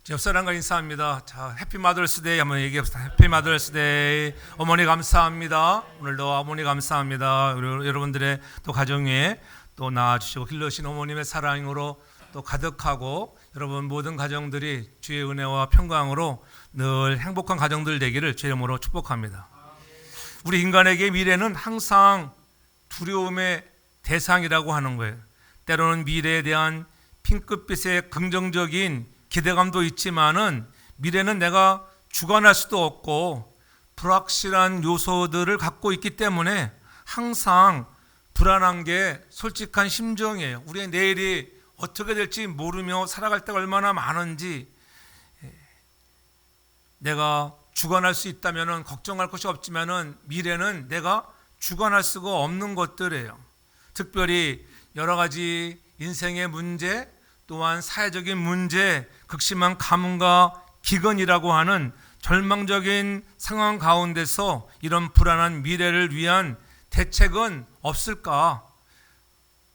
옆 사람과 인사합니다. 자, 해피 마더스데이 한번 얘기해봅시다. 해피 마더스데이. 어머니 감사합니다. 오늘도 어머니 감사합니다. 우리 여러분들의 또 가정 위에 또 낳아주시고 길러주신 어머님의 사랑으로 또 가득하고 여러분 모든 가정들이 주의 은혜와 평강으로 늘 행복한 가정들 되기를 주의 이름으로 축복합니다. 우리 인간에게 미래는 항상 두려움의 대상이라고 하는 거예요. 때로는 미래에 대한 핑크빛의 긍정적인 기대감도 있지만은 미래는 내가 주관할 수도 없고 불확실한 요소들을 갖고 있기 때문에 항상 불안한 게 솔직한 심정이에요. 우리의 내일이 어떻게 될지 모르며 살아갈 때가 얼마나 많은지 내가 주관할 수 있다면 걱정할 것이 없지만은 미래는 내가 주관할 수가 없는 것들이에요. 특별히 여러 가지 인생의 문제 또한 사회적인 문제, 극심한 가뭄과 기근이라고 하는 절망적인 상황 가운데서 이런 불안한 미래를 위한 대책은 없을까?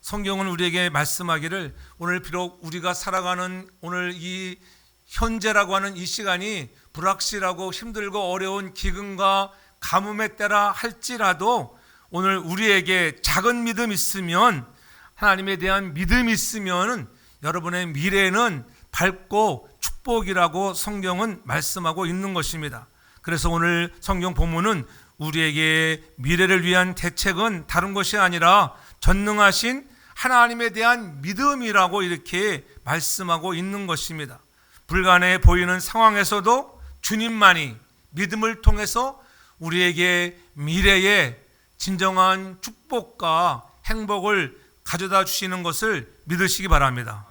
성경은 우리에게 말씀하기를 오늘 비록 우리가 살아가는 오늘 이 현재라고 하는 이 시간이 불확실하고 힘들고 어려운 기근과 가뭄의 때라 할지라도 오늘 우리에게 작은 믿음 있으면 하나님에 대한 믿음이 있으면 여러분의 미래는 밝고 축복이라고 성경은 말씀하고 있는 것입니다. 그래서 오늘 성경 본문은 우리에게 미래를 위한 대책은 다른 것이 아니라 전능하신 하나님에 대한 믿음이라고 이렇게 말씀하고 있는 것입니다. 불가능해 보이는 상황에서도 주님만이 믿음을 통해서 우리에게 미래의 진정한 축복과 행복을 가져다 주시는 것을 믿으시기 바랍니다.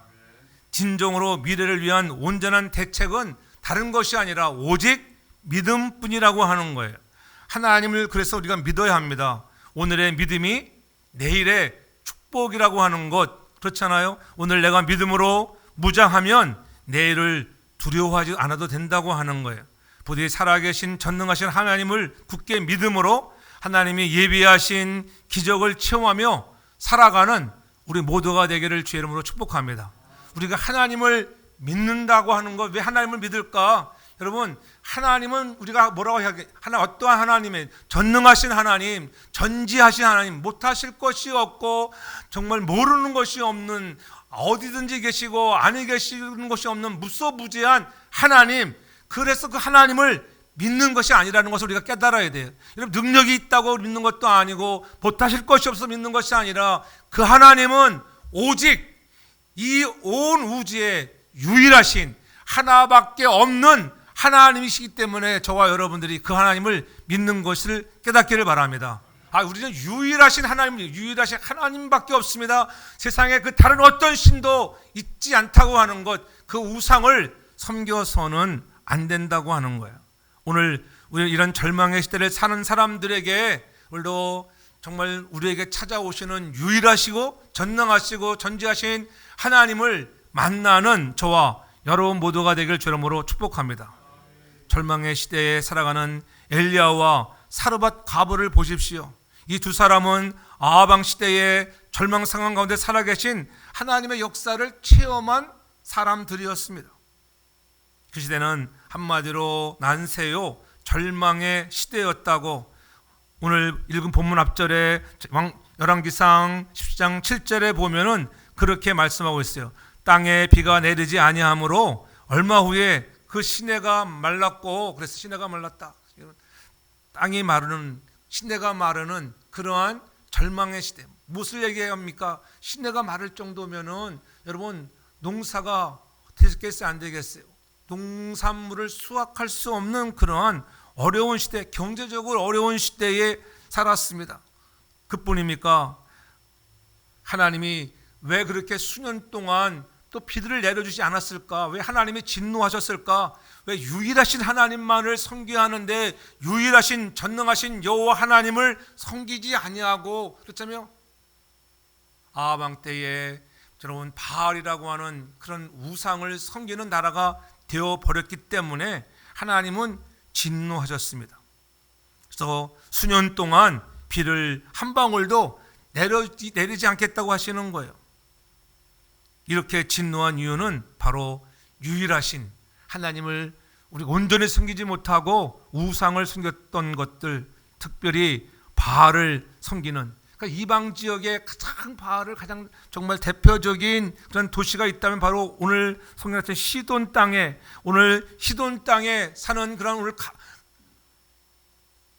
진정으로 미래를 위한 온전한 대책은 다른 것이 아니라 오직 믿음뿐이라고 하는 거예요. 하나님을 그래서 우리가 믿어야 합니다. 오늘의 믿음이 내일의 축복이라고 하는 것 그렇잖아요. 오늘 내가 믿음으로 무장하면 내일을 두려워하지 않아도 된다고 하는 거예요. 부디 살아계신 전능하신 하나님을 굳게 믿음으로 하나님이 예비하신 기적을 체험하며 살아가는 우리 모두가 되기를 주의 이름으로 축복합니다. 우리가 하나님을 믿는다고 하는 것, 왜 하나님을 믿을까? 여러분, 하나님은 우리가 뭐라고 해야 어떠한 하나님의 전능하신 하나님, 전지하신 하나님, 못하실 것이 없고 정말 모르는 것이 없는 어디든지 계시고 아니 계시는 것이 없는 무소부재한 하나님. 그래서 그 하나님을 믿는 것이 아니라는 것을 우리가 깨달아야 돼요. 여러분, 능력이 있다고 믿는 것도 아니고 못하실 것이 없어 믿는 것이 아니라 그 하나님은 오직 이 온 우주에 유일하신 하나밖에 없는 하나님이시기 때문에 저와 여러분들이 그 하나님을 믿는 것을 깨닫기를 바랍니다. 우리는 유일하신 하나님밖에 없습니다. 세상에 그 다른 어떤 신도 있지 않다고 하는 것, 그 우상을 섬겨서는 안 된다고 하는 거예요. 오늘 우리 이런 절망의 시대를 사는 사람들에게 오늘도 정말 우리에게 찾아오시는 유일하시고 전능하시고 전지하신 하나님을 만나는 저와 여러분 모두가 되길 주름으로 축복합니다. 절망의 시대에 살아가는 엘리야와 사르밧 가브를 보십시오. 이 두 사람은 아하방 시대의 절망 상황 가운데 살아계신 하나님의 역사를 체험한 사람들이었습니다. 그 시대는 한마디로 난세요 절망의 시대였다고 오늘 읽은 본문 앞절에 열왕기상 10장 7절에 보면은 그렇게 말씀하고 있어요. 땅에 비가 내리지 아니하므로 얼마 후에 그 시내가 말랐고, 그래서 시내가 말랐다. 땅이 마르는, 시내가 마르는 그러한 절망의 시대. 무엇을 얘기합니까? 시내가 마를 정도면은 여러분 농사가 되겠어요, 안 되겠어요? 농산물을 수확할 수 없는 그러한 어려운 시대, 경제적으로 어려운 시대에 살았습니다. 그뿐입니까? 하나님이 왜 그렇게 수년 동안 또 비들을 내려주지 않았을까? 왜 하나님이 진노하셨을까? 왜 유일하신 하나님만을 섬기하는데 유일하신 전능하신 여호와 하나님을 섬기지 아니하고 그렇다며 아하방 때에 여러분 바알이라고 하는 그런 우상을 섬기는 나라가 되어버렸기 때문에 하나님은 진노하셨습니다. 그래서 수년 동안 비를 한 방울도 내리지 않겠다고 하시는 거예요. 이렇게 진노한 이유는 바로 유일하신 하나님을 우리 온전히 섬기지 못하고 우상을 섬겼던 것들, 특별히 바알을 섬기는, 그러니까 이방 지역에 가장 정말 대표적인 그런 도시가 있다면 바로 오늘 성경같은 시돈 땅에, 오늘 시돈 땅에 사는 그런 오늘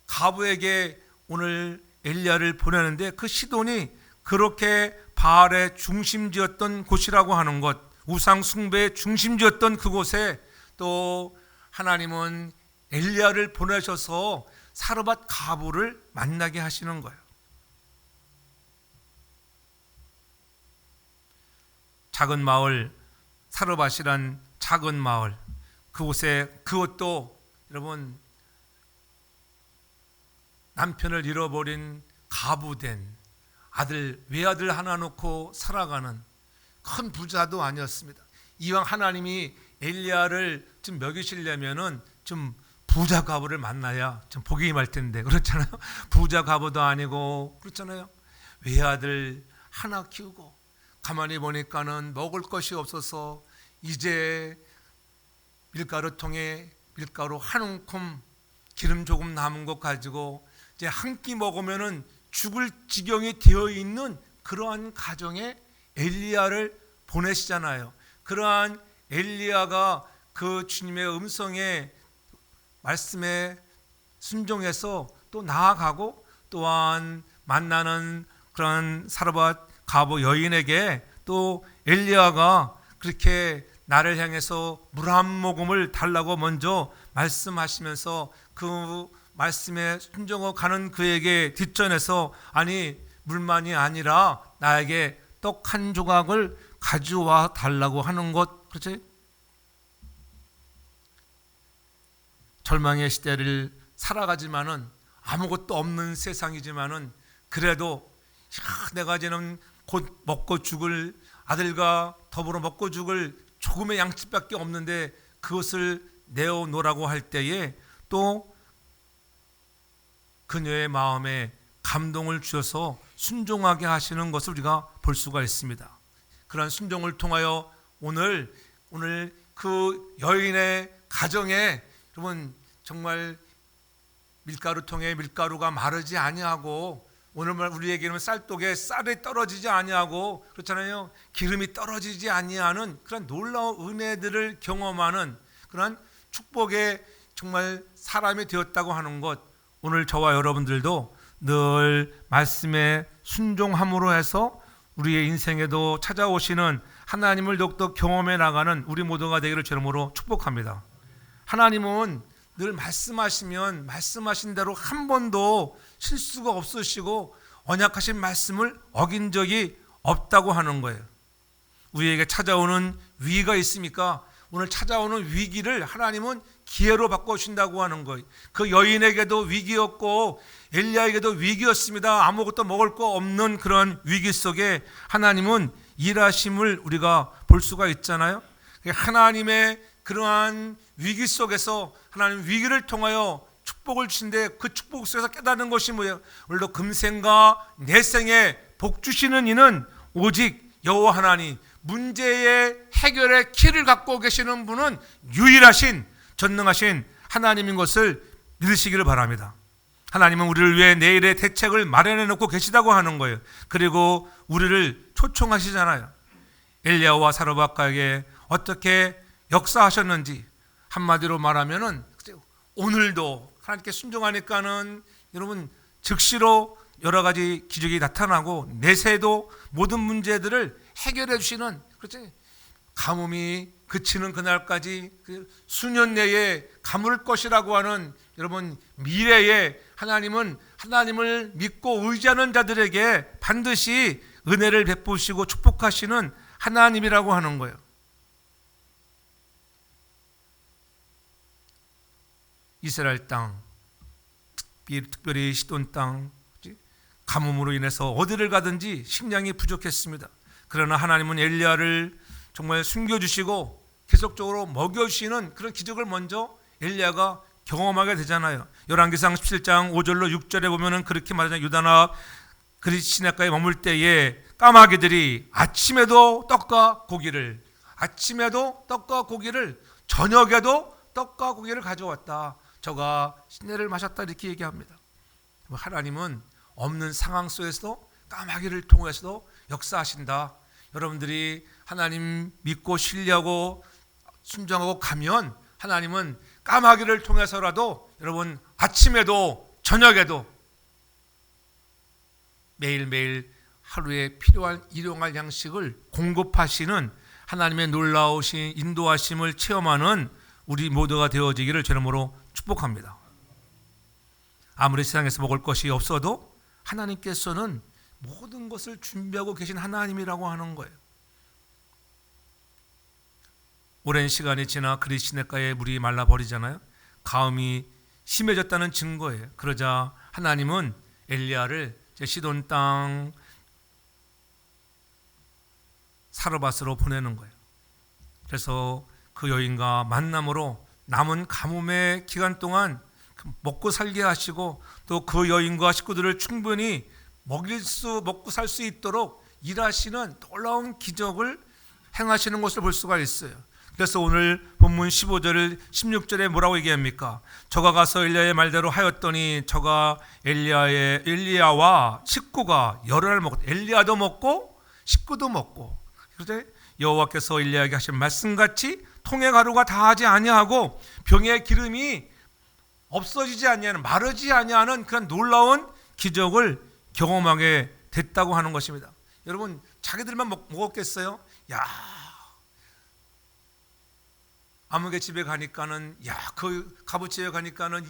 가부에게 오늘 엘리야를 보내는데, 그 시돈이 그렇게 바알의 중심지였던 곳이라고 하는 것, 우상 숭배의 중심지였던 그곳에 또 하나님은 엘리야를 보내셔서 사르밧 가부를 만나게 하시는 거예요. 작은 마을, 사르밧이란 작은 마을, 그곳에, 그것도 여러분 남편을 잃어버린 가부된 아들, 외아들 하나 놓고 살아가는 큰 부자도 아니었습니다. 이왕 하나님이 엘리야를 좀 먹이시려면은 좀 부자 가부를 만나야 좀 복이 임할 텐데, 그렇잖아요. 부자 가부도 아니고, 그렇잖아요. 외아들 하나 키우고 가만히 보니까는 먹을 것이 없어서 이제 밀가루통에 밀가루 한 움큼 기름 조금 남은 것 가지고 이제 한 끼 먹으면은 죽을 지경이 되어 있는 그러한 가정에 엘리야를 보내시잖아요. 그러한 엘리야가 그 주님의 음성에, 말씀에 순종해서 또 나아가고, 또한 만나는 그런 사르밧 가부 여인에게 또 엘리야가 그렇게 나를 향해서 물 한 모금을 달라고 먼저 말씀하시면서 그 말씀에 순종하고 가는 그에게 뒷전에서, 아니 물만이 아니라 나에게 떡 한 조각을 가져와 달라고 하는 것, 그렇지? 절망의 시대를 살아가지만은, 아무것도 없는 세상이지만은, 그래도 내가 이제는 곧 먹고 죽을, 아들과 더불어 먹고 죽을 조금의 양식밖에 없는데 그것을 내어놓으라고 할 때에 또 그녀의 마음에 감동을 주셔서 순종하게 하시는 것을 우리가 볼 수가 있습니다. 그러한 순종을 통하여 오늘 그 여인의 가정에, 여러분 정말 밀가루통에 밀가루가 마르지 아니하고, 오늘 우리에게는 쌀독에 쌀이 떨어지지 아니하고, 그렇잖아요. 기름이 떨어지지 아니하는 그런 놀라운 은혜들을 경험하는 그런 축복의 정말 사람이 되었다고 하는 것, 오늘 저와 여러분들도 늘 말씀에 순종함으로 해서 우리의 인생에도 찾아오시는 하나님을 더욱더 경험해 나가는 우리 모두가 되기를 주님으로 축복합니다. 하나님은 늘 말씀하시면 말씀하신 대로 한 번도 실수가 없으시고 언약하신 말씀을 어긴 적이 없다고 하는 거예요. 우리에게 찾아오는 위기가 있습니까? 오늘 찾아오는 위기를 하나님은 기회로 바꿔주신다고 하는 거예요. 그 여인에게도 위기였고 엘리야에게도 위기였습니다. 아무것도 먹을 거 없는 그런 위기 속에 하나님은 일하심을 우리가 볼 수가 있잖아요. 하나님의 그러한 위기 속에서 하나님 위기를 통하여 축복을 주신데, 그 축복 속에서 깨닫는 것이 뭐예요? 오늘도 금생과 내생에 복 주시는 이는 오직 여호와 하나님, 문제의 해결의 키를 갖고 계시는 분은 유일하신 전능하신 하나님인 것을 믿으시기를 바랍니다. 하나님은 우리를 위해 내일의 대책을 마련해 놓고 계시다고 하는 거예요. 그리고 우리를 초청하시잖아요. 엘리야와 사르밧가에게 어떻게 역사하셨는지, 한마디로 말하면은 오늘도 하나님께 순종하니까는 여러분 즉시로 여러 가지 기적이 나타나고 내세도 모든 문제들을 해결해 주시는, 그렇지? 가뭄이 그치는 그날까지 그 수년 내에 가물 것이라고 하는 여러분 미래에 하나님은 하나님을 믿고 의지하는 자들에게 반드시 은혜를 베푸시고 축복하시는 하나님이라고 하는 거예요. 이스라엘 땅, 특별히 시돈 땅, 가뭄으로 인해서 어디를 가든지 식량이 부족했습니다. 그러나 하나님은 엘리야를 정말 숨겨주시고 계속적으로 먹여주시는 그런 기적을 먼저 엘리야가 경험하게 되잖아요. 열왕기상 17장 5절로 6절에 보면은 그렇게 말하잖아요. 유다나 그리 시내가에 머물 때에 까마귀들이 아침에도 떡과 고기를 저녁에도 떡과 고기를 가져왔다. 저가 시내를 마셨다. 이렇게 얘기합니다. 하나님은 없는 상황 속에서도 까마귀를 통해서도 역사하신다. 여러분들이 하나님 믿고 신뢰하고 순종하고 가면 하나님은 까마귀를 통해서라도 여러분 아침에도 저녁에도 매일매일 하루에 필요한 일용할 양식을 공급하시는 하나님의 놀라우신 인도하심을 체험하는 우리 모두가 되어지기를 주님으로 축복합니다. 아무리 세상에서 먹을 것이 없어도 하나님께서는 모든 것을 준비하고 계신 하나님이라고 하는 거예요. 오랜 시간이 지나 그리스 시냇가에 물이 말라버리잖아요. 가뭄이 심해졌다는 증거예요. 그러자 하나님은 엘리야를 시돈 땅 사르밧으로 보내는 거예요. 그래서 그 여인과 만남으로 남은 가뭄의 기간 동안 먹고 살게 하시고 또 그 여인과 식구들을 충분히 먹고 살 수 있도록 일하시는 놀라운 기적을 행하시는 것을 볼 수가 있어요. 그래서 오늘 본문 15절 16절에 뭐라고 얘기합니까? 저가 가서 엘리야의 말대로 하였더니 저가 엘리야와 식구가 여러 날 먹었다. 엘리야도 먹고 식구도 먹고. 그래서 여호와께서 엘리야에게 하신 말씀같이 통의 가루가 다하지 아니하고 병의 기름이 없어지지 아니하는, 마르지 아니하는 그런 놀라운 기적을 경험하게 됐다고 하는 것입니다. 여러분 자기들만 먹었겠어요? 야, 아무개 집에 가니까는 그 가부집에 가니까는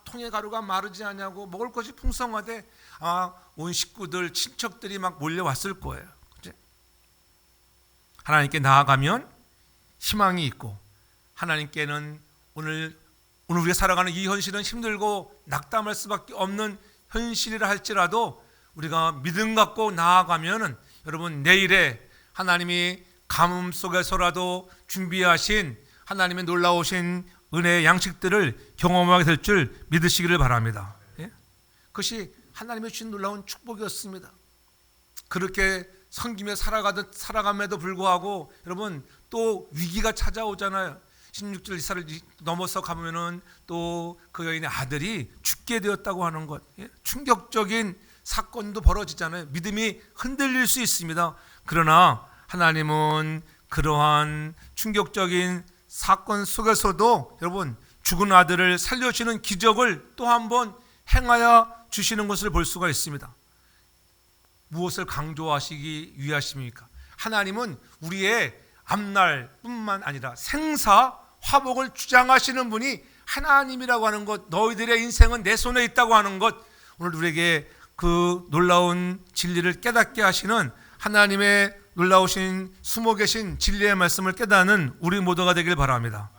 통의 가루가 마르지 않냐고 먹을 것이 풍성하대. 온 식구들 친척들이 막 몰려왔을 거예요. 그치? 하나님께 나아가면 희망이 있고 하나님께는 오늘 우리가 살아가는 이 현실은 힘들고 낙담할 수밖에 없는 현실이라 할지라도 우리가 믿음 갖고 나아가면은 여러분 내일에 하나님이 가뭄 속에서라도 준비하신 하나님의 놀라우신 은혜의 양식들을 경험하게 될 줄 믿으시기를 바랍니다. 예? 그것이 하나님의 주신 놀라운 축복이었습니다. 그렇게 섬기며 살아감에도 불구하고 여러분 또 위기가 찾아오잖아요. 16절 이사를 넘어서 가면은 또 그 여인의 아들이 죽게 되었다고 하는 것, 예? 충격적인 사건도 벌어지잖아요. 믿음이 흔들릴 수 있습니다. 그러나 하나님은 그러한 충격적인 사건 속에서도 여러분 죽은 아들을 살려주시는 기적을 또 한 번 행하여 주시는 것을 볼 수가 있습니다. 무엇을 강조하시기 위하십니까? 하나님은 우리의 앞날뿐만 아니라 생사 화복을 주장하시는 분이 하나님이라고 하는 것, 너희들의 인생은 내 손에 있다고 하는 것, 오늘 우리에게 그 놀라운 진리를 깨닫게 하시는 하나님의 놀라우신 숨어 계신 진리의 말씀을 깨닫는 우리 모두가 되길 바랍니다.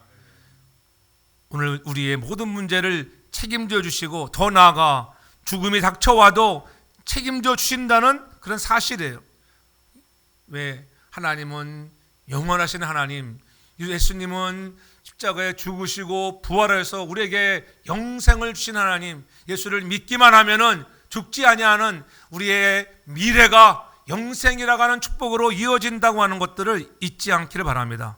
오늘 우리의 모든 문제를 책임져 주시고 더 나아가 죽음이 닥쳐와도 책임져 주신다는 그런 사실이에요. 왜? 하나님은 영원하신 하나님, 예수님은 십자가에 죽으시고 부활해서 우리에게 영생을 주신 하나님, 예수를 믿기만 하면은 죽지 아니하는 우리의 미래가 영생이라고 하는 축복으로 이어진다고 하는 것들을 잊지 않기를 바랍니다.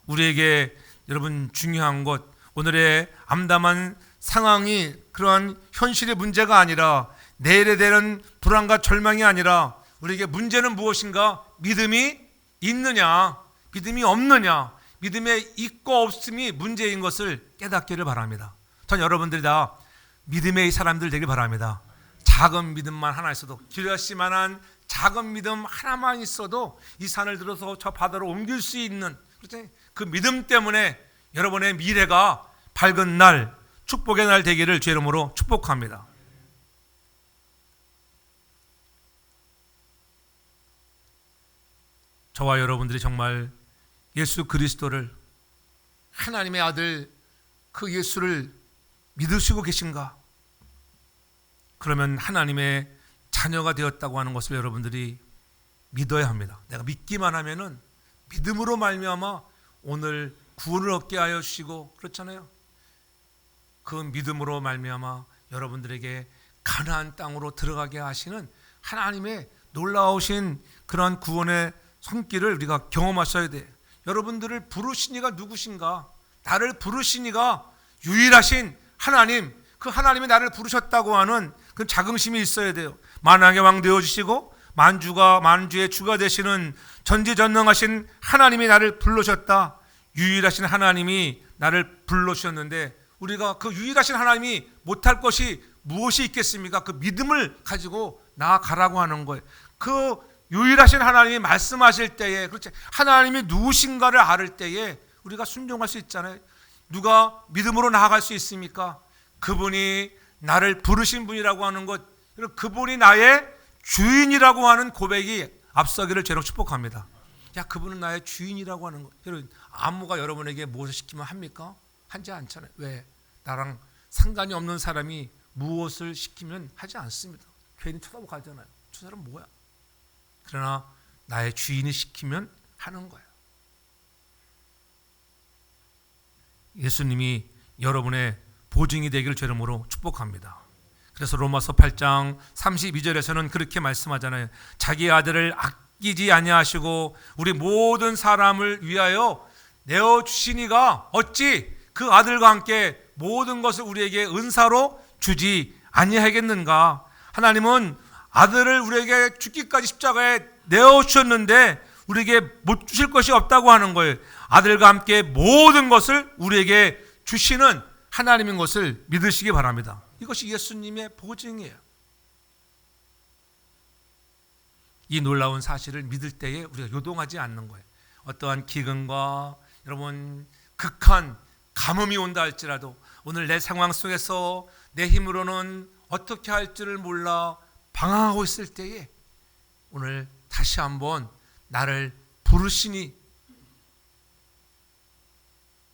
우리에게 여러분 중요한 것, 오늘의 암담한 상황이 그러한 현실의 문제가 아니라 내일에 대한 불안과 절망이 아니라 우리에게 문제는 무엇인가? 믿음이 있느냐, 믿음이 없느냐, 믿음의 있고 없음이 문제인 것을 깨닫기를 바랍니다. 전 여러분들이 다 믿음의 사람들 되길 바랍니다. 작은 믿음만 하나 있어도, 기라시만한 작은 믿음 하나만 있어도 이 산을 들어서 저 바다로 옮길 수 있는 그 믿음 때문에 여러분의 미래가 밝은 날, 축복의 날 되기를 주의 이름으로 축복합니다. 저와 여러분들이 정말 예수 그리스도를, 하나님의 아들 그 예수를 믿으시고 계신가? 그러면 하나님의 자녀가 되었다고 하는 것을 여러분들이 믿어야 합니다. 내가 믿기만 하면은 믿음으로 말미암아 오늘 구원을 얻게 하여 주시고 그렇잖아요. 그 믿음으로 말미암아 여러분들에게 가나안 땅으로 들어가게 하시는 하나님의 놀라우신 그런 구원의 손길을 우리가 경험하셔야 돼. 여러분들을 부르신 이가 누구신가? 나를 부르신 이가 유일하신 하나님, 그 하나님이 나를 부르셨다고 하는 그 자긍심이 있어야 돼요. 만왕의 왕 되어주시고 만주의 주가 되시는 전지전능하신 하나님이 나를 불러주셨다. 유일하신 하나님이 나를 불러주셨는데 우리가 그 유일하신 하나님이 못할 것이 무엇이 있겠습니까? 그 믿음을 가지고 나아가라고 하는 거예요. 그 유일하신 하나님이 말씀하실 때에, 그렇지, 하나님이 누구신가를 알을 때에 우리가 순종할 수 있잖아요. 누가 믿음으로 나아갈 수 있습니까? 그분이 나를 부르신 분이라고 하는 것, 그분이 나의 주인이라고 하는 고백이 앞서기를 저는 축복합니다. 야, 그분은 나의 주인이라고 하는 것. 여러분, 안무가 여러분에게 무엇을 시키면 합니까? 하지 않잖아요. 왜? 나랑 상관이 없는 사람이 무엇을 시키면 하지 않습니다. 괜히 쳐다보고 가잖아요. 저 사람 뭐야? 그러나 나의 주인이 시키면 하는 거예요. 예수님이 여러분의 보증이 되기를 주 이름으로 축복합니다. 그래서 로마서 8장 32절에서는 그렇게 말씀하잖아요. 자기 아들을 아끼지 아니하시고 우리 모든 사람을 위하여 내어주시니가 어찌 그 아들과 함께 모든 것을 우리에게 은사로 주지 아니하겠는가. 하나님은 아들을 우리에게 죽기까지 십자가에 내어주셨는데 우리에게 못 주실 것이 없다고 하는 거예요. 아들과 함께 모든 것을 우리에게 주시는 하나님인 것을 믿으시기 바랍니다. 이것이 예수님의 보증이에요. 이 놀라운 사실을 믿을 때에 우리가 요동하지 않는 거예요. 어떠한 기근과 여러분 극한 가뭄이 온다 할지라도 오늘 내 상황 속에서 내 힘으로는 어떻게 할지를 몰라 방황하고 있을 때에 오늘 다시 한번 나를 부르시니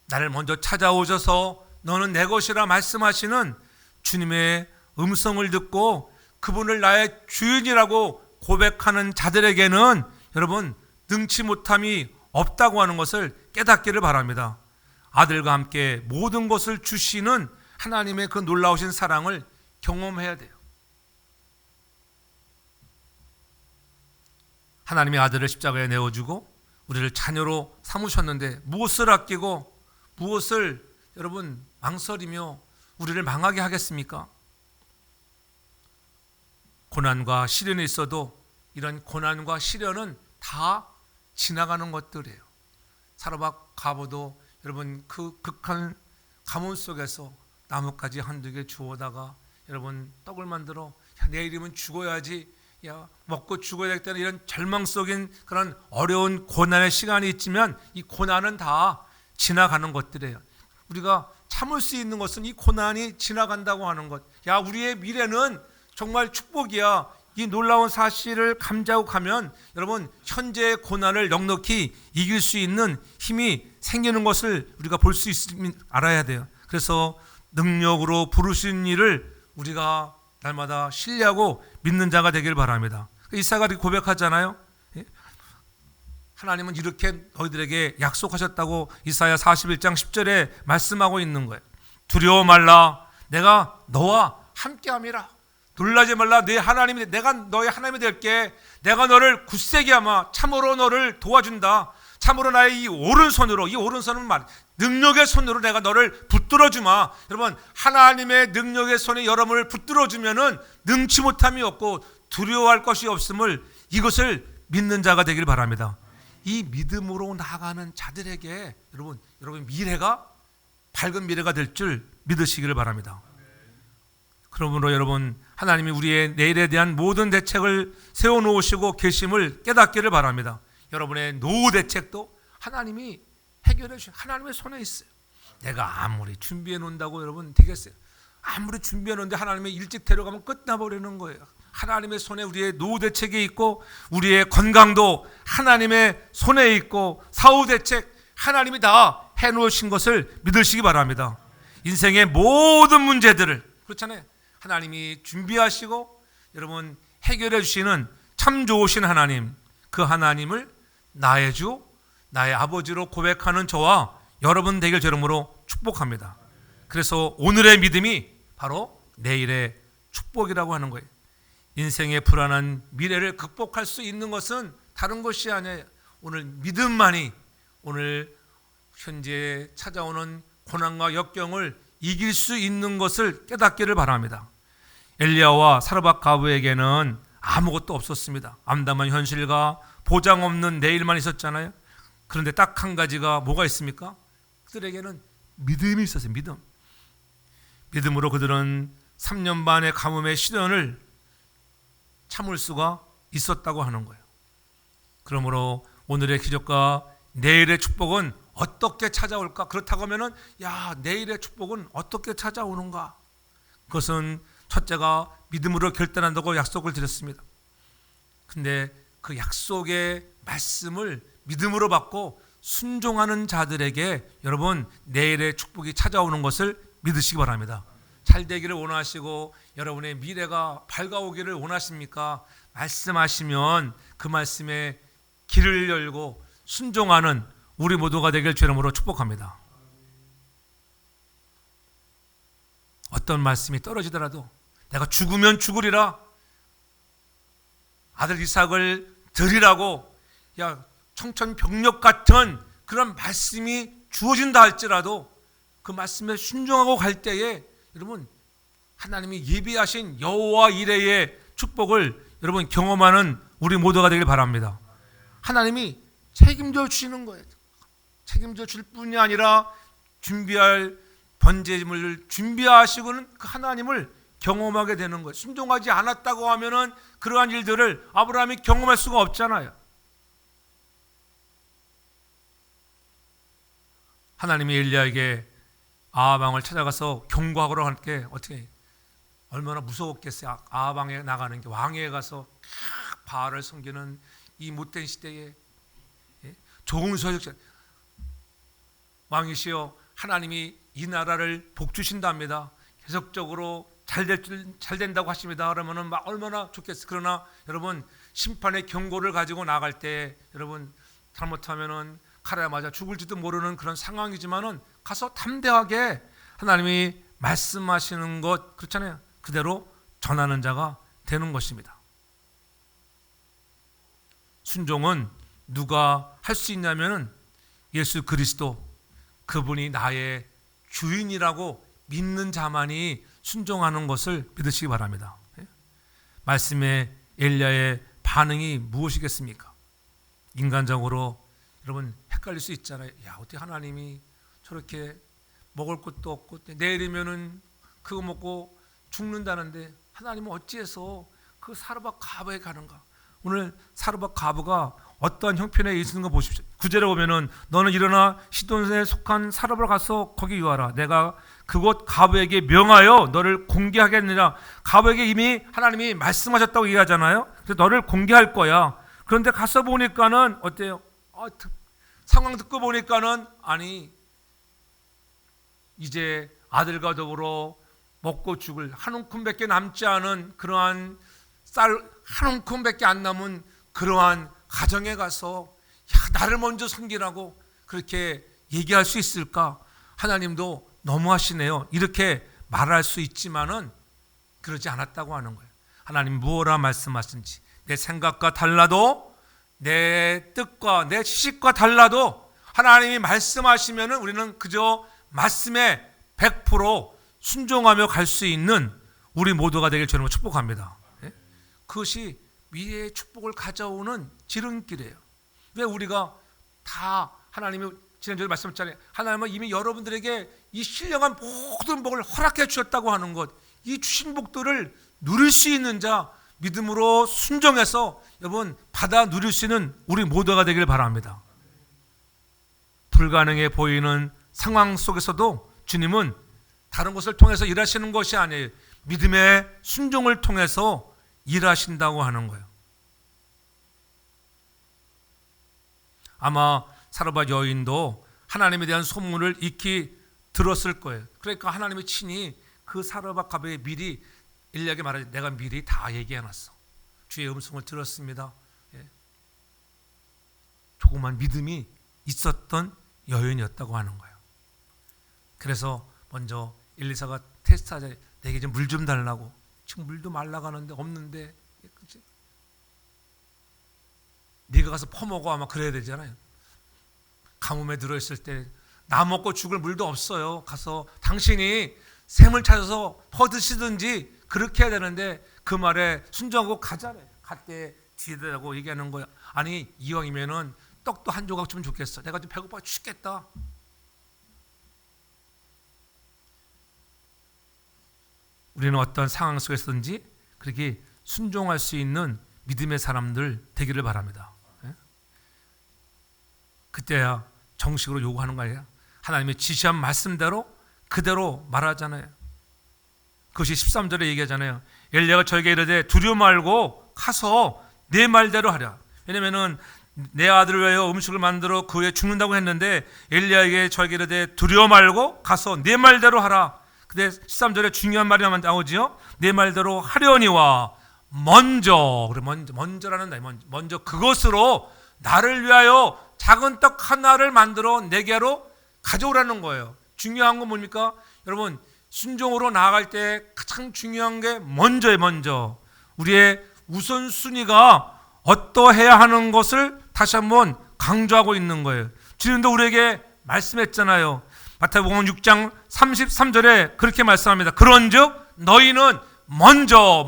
나를 먼저 찾아오셔서 너는 내 것이라 말씀하시는 주님의 음성을 듣고 그분을 나의 주인이라고 고백하는 자들에게는 여러분 능치 못함이 없다고 하는 것을 깨닫기를 바랍니다. 아들과 함께 모든 것을 주시는 하나님의 그 놀라우신 사랑을 경험해야 돼요. 하나님의 아들을 십자가에 내어주고 우리를 자녀로 삼으셨는데 무엇을 아끼고 무엇을 여러분 망설이며 우리를 망하게 하겠습니까? 고난과 시련이 있어도 이런 고난과 시련은 다 지나가는 것들이에요. 사로박 가보도 여러분 그 극한 가뭄 속에서 나뭇가지 한두 개 주워다가 여러분 떡을 만들어 내일이면 죽어야지, 야 먹고 죽어야 될 때는 이런 절망 속인 그런 어려운 고난의 시간이 있지만 이 고난은 다 지나가는 것들이에요. 우리가 참을 수 있는 것은 이 고난이 지나간다고 하는 것. 야, 우리의 미래는 정말 축복이야. 이 놀라운 사실을 감지하고 가면 여러분 현재의 고난을 넉넉히 이길 수 있는 힘이 생기는 것을 우리가 볼 수 있으면 알아야 돼요. 그래서 능력으로 부르신 일을 우리가 날마다 신뢰하고 믿는 자가 되길 바랍니다. 이사야가 고백하잖아요. 하나님은 이렇게 너희들에게 약속하셨다고 이사야 41장 10절에 말씀하고 있는 거예요. 두려워 말라, 내가 너와 함께함이라. 놀라지 말라, 내 하나님이, 내가 너의 하나님이 될게. 내가 너를 굳세게 하마. 참으로 너를 도와준다. 참으로 나의 이 오른손으로, 이 오른손은 말 능력의 손으로 내가 너를 붙들어 주마. 여러분 하나님의 능력의 손에 여러분을 붙들어 주면은 능치 못함이 없고 두려워할 것이 없음을, 이것을 믿는 자가 되길 바랍니다. 이 믿음으로 나아가는 자들에게 여러분 미래가 밝은 미래가 될 줄 믿으시기를 바랍니다. 그러므로 여러분 하나님이 우리의 내일에 대한 모든 대책을 세워놓으시고 계심을 깨닫기를 바랍니다. 여러분의 노후 대책도 하나님이 해결해 주신 하나님의 손에 있어요. 내가 아무리 준비해 놓는다고 여러분 되겠어요? 아무리 준비해 놓는데 하나님이 일찍 데려가면 끝나버리는 거예요. 하나님의 손에 우리의 노후 대책이 있고 우리의 건강도 하나님의 손에 있고 사후 대책 하나님이 다 해놓으신 것을 믿으시기 바랍니다. 인생의 모든 문제들을 그렇잖아요. 하나님이 준비하시고 여러분 해결해 주시는 참 좋으신 하나님, 그 하나님을 나의 주, 나의 아버지로 고백하는 저와 여러분 되길 이름으로 축복합니다. 그래서 오늘의 믿음이 바로 내일의 축복이라고 하는 거예요. 인생의 불안한 미래를 극복할 수 있는 것은 다른 것이 아니에요. 오늘 믿음만이 오늘 현재 찾아오는 고난과 역경을 이길 수 있는 것을 깨닫기를 바랍니다. 엘리야와 사르밧 가부에게는 아무것도 없었습니다. 암담한 현실과 보장 없는 내일만 있었잖아요. 그런데 딱 한 가지가 뭐가 있습니까? 그들에게는 믿음이 있었어요. 믿음으로 그들은 3년 반의 가뭄의 시련을 참을 수가 있었다고 하는 거예요. 그러므로 오늘의 기적과 내일의 축복은 어떻게 찾아올까? 그렇다고 하면은 내일의 축복은 어떻게 찾아오는가? 그것은 첫째가 믿음으로 결단한다고 약속을 드렸습니다. 근데 그 약속의 말씀을 믿음으로 받고 순종하는 자들에게 여러분 내일의 축복이 찾아오는 것을 믿으시기 바랍니다. 잘 되기를 원하시고 여러분의 미래가 밝아오기를 원하십니까? 말씀하시면 그 말씀에 길을 열고 순종하는 우리 모두가 되길 주 이름으로 축복합니다. 어떤 말씀이 떨어지더라도 내가 죽으면 죽으리라, 아들 이삭을 드리라고 청천벽력 같은 그런 말씀이 주어진다 할지라도 그 말씀에 순종하고 갈 때에 여러분 하나님이 예비하신 여호와 이레의 축복을 여러분 경험하는 우리 모두가 되길 바랍니다. 하나님이 책임져 주시는 거예요. 책임져 줄 뿐이 아니라 준비할 번제물을 준비하시고는 그 하나님을 경험하게 되는 거예요. 순종하지 않았다고 하면은 그러한 일들을 아브라함이 경험할 수가 없잖아요. 하나님이 엘리야에게 아하방을 찾아가서 경고하고 할 게 어떻게 얼마나 무서웠겠어요. 아하방에 나가는 게 왕에 가서 바알을 섬기는 이 못된 시대에 좋은 소식, 왕이시여 하나님이 이 나라를 복주신답니다. 계속적으로 잘 된다고 하십니다. 그러면은 막 얼마나 좋겠어요. 그러나 여러분 심판의 경고를 가지고 나갈 때 여러분 잘못하면은 칼에 맞아 죽을지도 모르는 그런 상황이지만은 가서 담대하게 하나님이 말씀하시는 것 그렇잖아요. 그대로 전하는 자가 되는 것입니다. 순종은 누가 할 수 있냐면은 예수 그리스도, 그분이 나의 주인이라고 믿는 자만이 순종하는 것을 믿으시기 바랍니다. 말씀에 엘리야의 반응이 무엇이겠습니까? 인간적으로 여러분 헷갈릴 수 있잖아요. 어떻게 하나님이 저렇게 먹을 것도 없고 내일이면은 그거 먹고 죽는다는데 하나님은 어찌해서 그 사르밧 가부에 가는가? 오늘 사르밧 가부가 어떠한 형편에 있는 거 보십시오. 9절에 보면은 너는 일어나 시돈에 속한 사르밧 가서 거기 유하라. 내가 그곳 가부에게 명하여 너를 공개하겠느냐. 가부에게 이미 하나님이 말씀하셨다고 얘기하잖아요. 그래서 너를 공개할 거야. 그런데 가서 보니까는 어때요? 상황 듣고 보니까는 이제 아들과 더불어 먹고 죽을 한 움큼밖에 남지 않은 그러한 쌀 한 움큼밖에 안 남은 그러한 가정에 가서 나를 먼저 섬기라고 그렇게 얘기할 수 있을까? 하나님도 너무하시네요. 이렇게 말할 수 있지만은 그러지 않았다고 하는 거예요. 하나님 무엇라 말씀하신지 내 생각과 달라도 내 뜻과 내 지식과 달라도 하나님이 말씀하시면은 우리는 그저 말씀에 100% 순종하며 갈 수 있는 우리 모두가 되길 주님으로 축복합니다. 그것이 미래의 축복을 가져오는 지름길이에요. 왜 우리가 다 하나님이 지난주에 말씀했잖아요. 하나님은 이미 여러분들에게 이 신령한 모든 복을 허락해 주셨다고 하는 것, 이 주신 복들을 누릴 수 있는 자, 믿음으로 순종해서 여러분 받아 누릴 수 있는 우리 모두가 되길 바랍니다. 불가능해 보이는 상황 속에서도 주님은 다른 것을 통해서 일하시는 것이 아니에요. 믿음의 순종을 통해서 일하신다고 하는 거예요. 아마 사르밧 여인도 하나님에 대한 소문을 익히 들었을 거예요. 그러니까 하나님이 친히 그 사르밧 가부에 미리 엘리야에게 말하지, 내가 미리 다 얘기해놨어. 주의 음성을 들었습니다. 조그만 믿음이 있었던 여인이었다고 하는 거예요. 그래서 먼저 엘리사가 테스트하자. 내게 좀 물 좀 달라고. 지금 물도 말라가는데 없는데, 그치? 네가 가서 퍼먹어 아마 그래야 되잖아요. 가뭄에 들어있을 때 나 먹고 죽을 물도 없어요. 가서 당신이 샘을 찾아서 퍼드시든지 그렇게 해야 되는데 그 말에 순종하고 가자래. 갈 때 뒤에다고 얘기하는 거야. 아니 이왕이면은 떡도 한 조각 주면 좋겠어. 내가 좀 배고파 죽겠다. 우리는 어떤 상황 속에서든지 그렇게 순종할 수 있는 믿음의 사람들 되기를 바랍니다. 그때야 정식으로 요구하는 거 아니에요? 하나님의 지시한 말씀대로 그대로 말하잖아요. 그것이 13절에 얘기하잖아요. 엘리야가 저에게 이르되 두려워 말고 가서 내 말대로 하랴. 왜냐면은 내 아들을 위하여 음식을 만들어 그 후에 죽는다고 했는데 엘리야에게 저에게 이르되 두려워 말고 가서 내 말대로 하라. 근데 13절에 중요한 말이 나오지요. 내 말대로 하려니와 먼저라는 날 먼저 그것으로 나를 위하여 작은 떡 하나를 만들어 내게로 가져오라는 거예요. 중요한 건 뭡니까? 여러분 순종으로 나아갈 때 가장 중요한 게 먼저예요. 먼저 우리의 우선순위가 어떠해야 하는 것을 다시 한번 강조하고 있는 거예요. 주님도 우리에게 말씀했잖아요. 마태복음 6장 33절에 그렇게 말씀합니다. 그런즉 너희는 먼저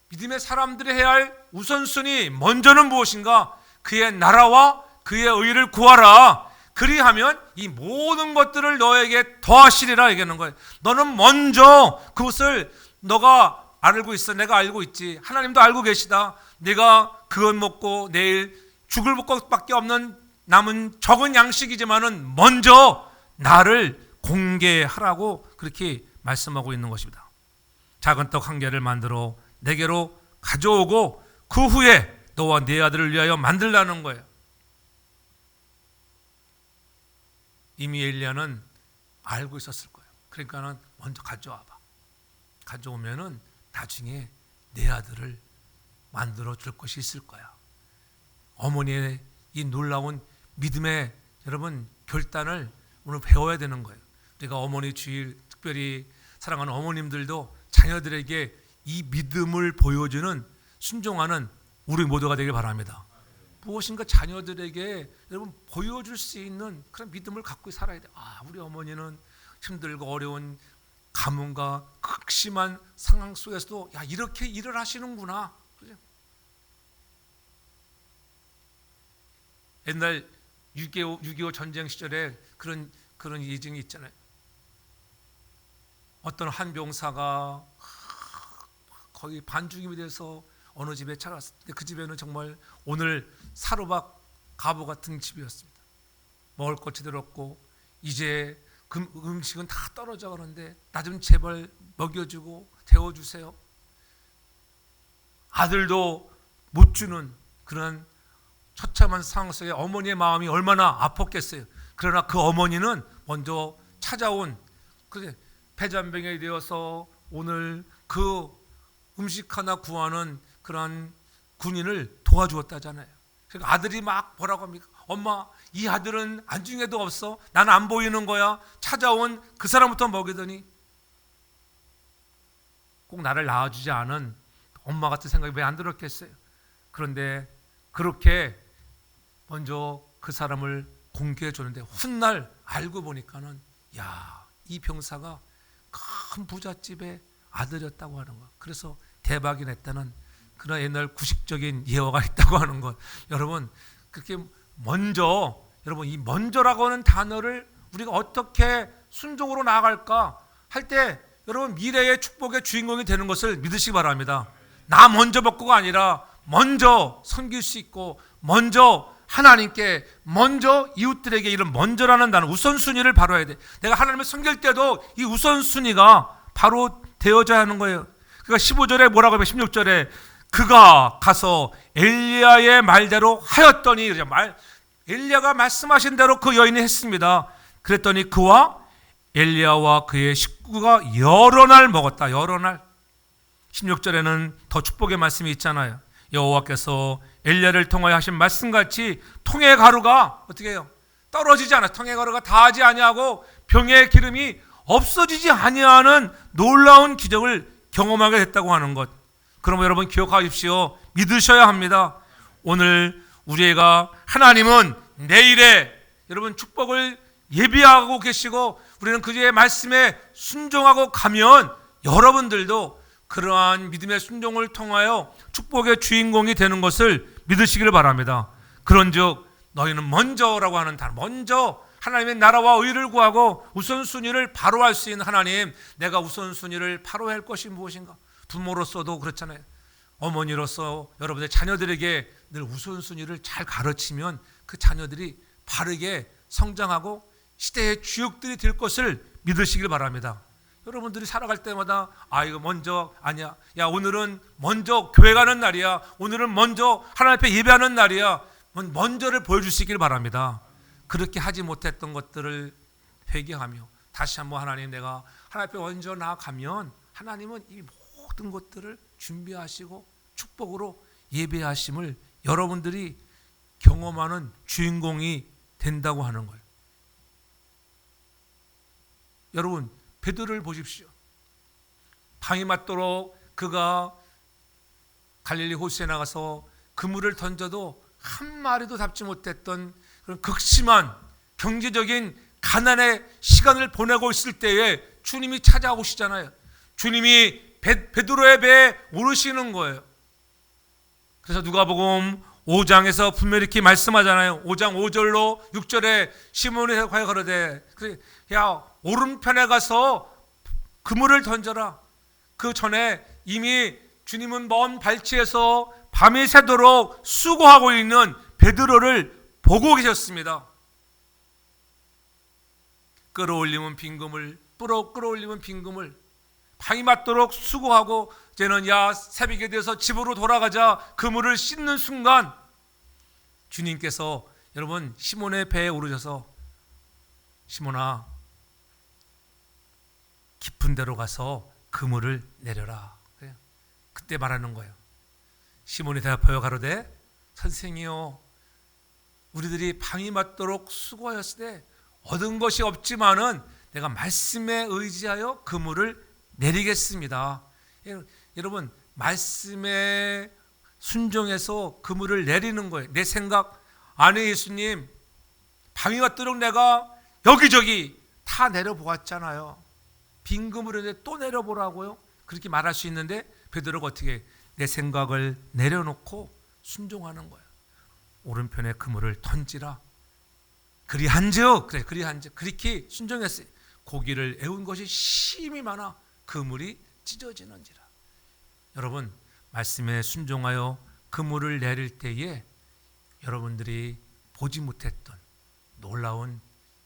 믿음의 사람들이 해야 할 우선순위 먼저는 무엇인가? 그의 나라와 그의 의를 구하라. 그리하면 이 모든 것들을 너에게 더하시리라 얘기하는 거예요. 너는 먼저 그것을 너가 알고 있어. 내가 알고 있지. 하나님도 알고 계시다. 내가 그것 먹고 내일 죽을 것밖에 없는 남은 적은 양식이지만은 먼저 나를 공개하라고 그렇게 말씀하고 있는 것입니다. 작은 떡 한 개를 만들어 내게로 가져오고 그 후에 너와 네 아들을 위하여 만들라는 거예요. 이미 엘리야는 알고 있었을 거예요. 그러니까는 먼저 가져와봐. 가져오면은 나중에 내 아들을 만들어 줄 것이 있을 거야. 어머니의 이 놀라운 믿음의 여러분 결단을 오늘 배워야 되는 거예요. 우리가 어머니 주일 특별히 사랑하는 어머님들도 자녀들에게 이 믿음을 보여주는 순종하는 우리 모두가 되길 바랍니다. 무엇인가 자녀들에게 여러분 보여줄 수 있는 그런 믿음을 갖고 살아야 돼. 우리 어머니는 힘들고 어려운 가문과 극심한 상황 속에서도 이렇게 일을 하시는구나. 그죠? 옛날 6.25 전쟁 시절에 그런 예증이 있잖아요. 어떤 한 병사가 거의 반죽임이 돼서 어느 집에 찾아왔을 때 그 집에는 정말 오늘 사로박 가보 같은 집이었습니다. 먹을 것 제대로 없고 이제 음식은 다 떨어져 가는데 나 좀 제발 먹여주고 데워주세요. 아들도 못 주는 그런 처참한 상황 속에 어머니의 마음이 얼마나 아팠겠어요. 그러나 그 어머니는 먼저 찾아온 패잔병이 되어서 오늘 그 음식 하나 구하는 그런 군인을 도와주었다잖아요. 그러니까 아들이 막 뭐라고 합니까? 엄마, 이 아들은 안중에도 없어. 나는 안 보이는 거야. 찾아온 그 사람부터 먹이더니 꼭 나를 낳아주지 않은 엄마 같은 생각이 왜 안 들었겠어요? 그런데 그렇게 먼저 그 사람을 공개해 주는데 훗날 알고 보니까는 이 병사가 큰 부잣집의 아들이었다고 하는 거. 그래서 대박이 냈다는 그런 옛날 구식적인 예화가 있다고 하는 것. 여러분 그렇게 먼저 여러분 이 먼저라고 하는 단어를 우리가 어떻게 순종으로 나아갈까 할 때 여러분 미래의 축복의 주인공이 되는 것을 믿으시기 바랍니다. 나 먼저 먹고가 아니라 먼저 섬길 수 있고 먼저 하나님께 먼저 이웃들에게 이런 먼저라는 단어 우선순위를 바로 해야 돼. 내가 하나님을 섬길 때도 이 우선순위가 바로 되어져야 하는 거예요. 그러니까 15절에 뭐라고 하면 16절에 그가 가서 엘리야의 말대로 하였더니 엘리야가 말씀하신 대로 그 여인이 했습니다. 그랬더니 그와 엘리야와 그의 식구가 여러 날 먹었다. 여러 날. 16절에는 더 축복의 말씀이 있잖아요. 여호와께서 엘리야를 통하여 하신 말씀같이 통의 가루가 어떻게 해요? 떨어지지 않아. 통의 가루가 다하지 아니하고 병의 기름이 없어지지 아니하는 놀라운 기적을 경험하게 됐다고 하는 것. 그러면 여러분 기억하십시오. 믿으셔야 합니다. 오늘 우리가 하나님은 내일의 여러분 축복을 예비하고 계시고 우리는 그의 말씀에 순종하고 가면 여러분들도 그러한 믿음의 순종을 통하여 축복의 주인공이 되는 것을 믿으시기를 바랍니다. 그런즉 너희는 먼저라고 하는 단어, 먼저 하나님의 나라와 의를 구하고 우선순위를 바로 할 수 있는 하나님, 내가 우선순위를 바로 할 것이 무엇인가? 부모로서도 그렇잖아요. 어머니로서 여러분의 자녀들에게 늘 우선순위를 잘 가르치면 그 자녀들이 바르게 성장하고 시대의 주역들이 될 것을 믿으시길 바랍니다. 여러분들이 살아갈 때마다 이거 먼저 아니야. 야, 오늘은 먼저 교회 가는 날이야. 오늘은 먼저 하나님 앞에 예배하는 날이야. 먼저를 보여주시길 바랍니다. 그렇게 하지 못했던 것들을 회개하며 다시 한번 하나님, 내가 하나님 앞에 먼저 나아가면 하나님은 이 모든 것들을 준비하시고 축복으로 예배하심을 여러분들이 경험하는 주인공이 된다고 하는 거예요. 여러분, 베드로를 보십시오. 방이 맞도록 그가 갈릴리 호수에 나가서 그물을 던져도 한 마리도 잡지 못했던 그런 극심한 경제적인 가난의 시간을 보내고 있을 때에 주님이 찾아오시잖아요. 주님이 베드로의 배에 오르시는 거예요. 그래서 누가복음 5장에서 분명히 이렇게 말씀하잖아요. 5장 5절로 6절에 시몬이 대답하여 가로되, 야, 오른편에 가서 그물을 던져라. 그 전에 이미 주님은 먼 발치에서 밤이 새도록 수고하고 있는 베드로를 보고 계셨습니다. 끌어올리면 빈 그물, 끌어올리면 빈 그물, 방이 맞도록 수고하고 이제는 야, 새벽이 돼서 집으로 돌아가자 그물을 씻는 순간 주님께서 여러분 시몬의 배에 오르셔서, 시몬아, 깊은 데로 가서 그물을 내려라. 그때 말하는 거예요. 시몬이 대답하여 가로되, 선생이요, 우리들이 방이 맞도록 수고하였을 때 얻은 것이 없지만은 내가 말씀에 의지하여 그물을 내리겠습니다. 여러분, 말씀에 순종해서 그물을 내리는 거예요. 내 생각, 아니 예수님, 방이 맞도록 내가 여기저기 다 내려보았잖아요. 빈 그물에 또 내려보라고요? 그렇게 말할 수 있는데 베드로가 어떻게 내 생각을 내려놓고 순종하는 거예요. 오른편에 그물을 던지라. 그리한즉, 그렇게 순종했어요. 고기를 애운 것이 심히 많아 그물이 찢어지는지라. 여러분, 말씀에 순종하여 그물을 내릴 때에 여러분들이 보지 못했던 놀라운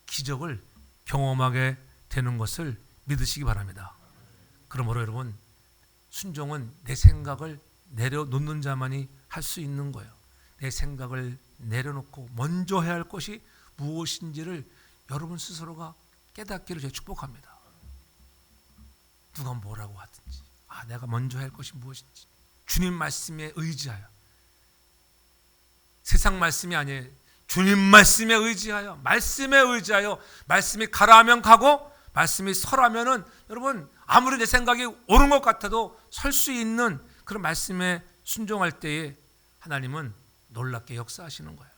기적을 경험하게 되는 것을 믿으시기 바랍니다. 그러므로 여러분, 순종은 내 생각을 내려놓는 자만이 할 수 있는 거예요. 내 생각을 내려놓고 먼저 해야 할 것이 무엇인지를 여러분 스스로가 깨닫기를 제가 축복합니다. 누가 뭐라고 하든지 내가 먼저 해야 할 것이 무엇인지 주님 말씀에 의지하여, 세상 말씀이 아니에요. 주님 말씀에 의지하여, 말씀이 가라 하면 가고 말씀이 서라면은 여러분 아무리 내 생각이 옳은 것 같아도 설 수 있는 그런 말씀에 순종할 때에 하나님은 놀랍게 역사하시는 거예요.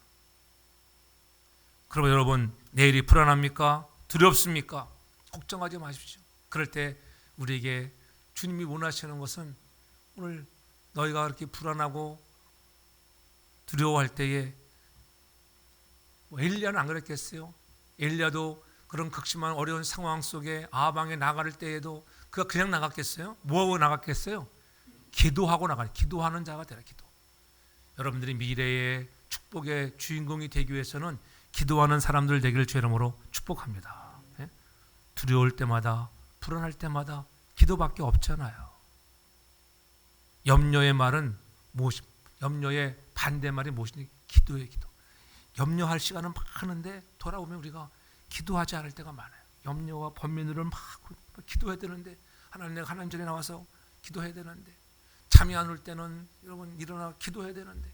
그러면 여러분, 내일이 불안합니까? 두렵습니까? 걱정하지 마십시오. 그럴 때 우리에게 주님이 원하시는 것은, 오늘 너희가 그렇게 불안하고 두려워할 때에 엘리야는 안 그랬겠어요? 엘리야도 그런 극심한 어려운 상황 속에 아방에 나갈 때에도 그가 그냥 나갔겠어요? 뭐하고 나갔겠어요? 기도하고 나가요. 기도하는 자가 되라. 기도. 여러분들이 미래의 축복의 주인공이 되기 위해서는 기도하는 사람들 되기를 주의 이름으로 축복합니다. 두려울 때마다, 불안할 때마다 기도밖에 없잖아요. 염려의 말은 무엇이, 염려의 반대말이 무엇이니? 기도예요. 기도. 염려할 시간은 많은데 돌아오면 우리가 기도하지 않을 때가 많아요. 염려와 번민으로 막 기도해야 되는데, 하나님, 내가 하나님 전에 나와서 기도해야 되는데, 잠이 안 올 때는 여러분 일어나 기도해야 되는데,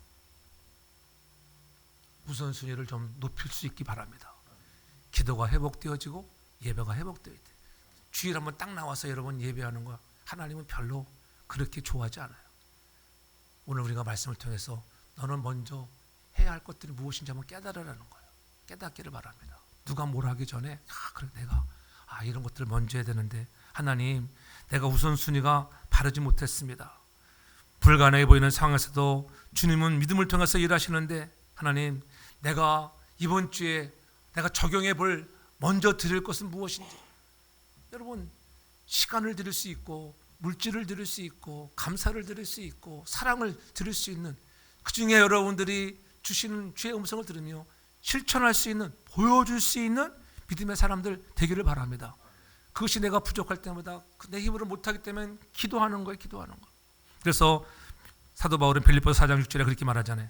우선순위를 좀 높일 수 있기 바랍니다. 기도가 회복되어지고 예배가 회복되어야 돼. 주일 한번 딱 나와서 여러분 예배하는 거 하나님은 별로 그렇게 좋아하지 않아요. 오늘 우리가 말씀을 통해서 너는 먼저 해야 할 것들이 무엇인지 한번 깨달으라는 거예요. 깨닫기를 바랍니다. 누가 뭘 하기 전에 그래 내가 이런 것들을 먼저 해야 되는데 하나님 내가 우선순위가 바르지 못했습니다. 불가능해 보이는 상황에서도 주님은 믿음을 통해서 일하시는데 하나님 내가 이번 주에 내가 적용해 볼 먼저 드릴 것은 무엇인지 여러분 시간을 드릴 수 있고 물질을 드릴 수 있고 감사를 드릴 수 있고 사랑을 드릴 수 있는 그 중에 여러분들이 주시는 주의 음성을 들으며 실천할 수 있는 보여줄 수 있는 믿음의 사람들 되기를 바랍니다. 그것이 내가 부족할 때마다 내 힘으로 못하기 때문에 기도하는 거예요. 기도하는 거. 그래서 사도 바울은 빌립보서 4장 6절에 그렇게 말하잖아요.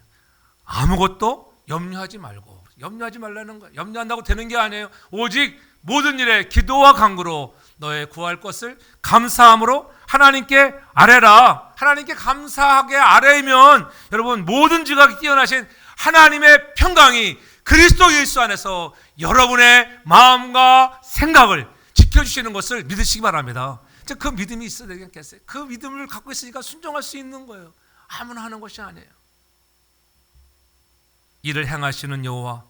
아무것도 염려하지 말고 염려하지 말라는 거예요. 염려한다고 되는 게 아니에요. 오직 모든 일에 기도와 간구로 너의 구할 것을 감사함으로 하나님께 아뢰라. 하나님께 감사하게 아뢰면 여러분 모든 지각이 뛰어나신 하나님의 평강이 그리스도 예수 안에서 여러분의 마음과 생각을 지켜주시는 것을 믿으시기 바랍니다. 그 믿음이 있어야 되겠어요. 그 믿음을 갖고 있으니까 순종할 수 있는 거예요. 아무나 하는 것이 아니에요. 이를 행하시는 여호와